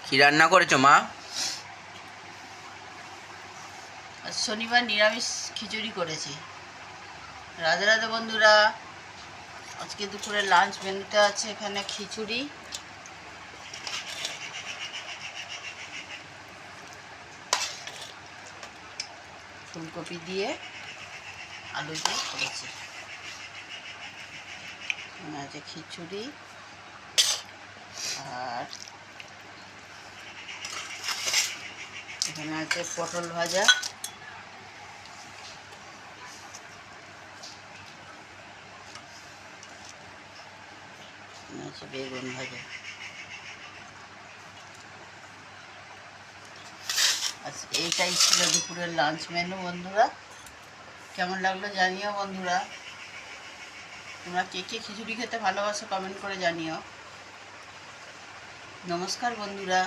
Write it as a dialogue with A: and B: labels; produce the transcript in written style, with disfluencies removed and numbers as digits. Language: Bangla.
A: কি রান্না করেছো মা?
B: আজ শনিবার নিরামিষ খিচুড়ি করেছি। রাধে রাধে বন্ধুরা, আজকে দুপুরে লাঞ্চ মেনুতে আছে এখানে খিচুড়ি, ফুলকপি দিয়ে আলু দিয়ে করেছি। এখানে আছে খিচুড়ি আর এখানে আছে পটল ভাজা, এখানে আছে বেগুন ভাজা। আচ্ছা, এইটাই ছিল দুপুরের লাঞ্চ মেনু বন্ধুরা। কেমন লাগলো জানিও বন্ধুরা। তোমরা কে কে খিচুড়ি খেতে ভালোবাসো কমেন্ট করে জানিও। নমস্কার বন্ধুরা।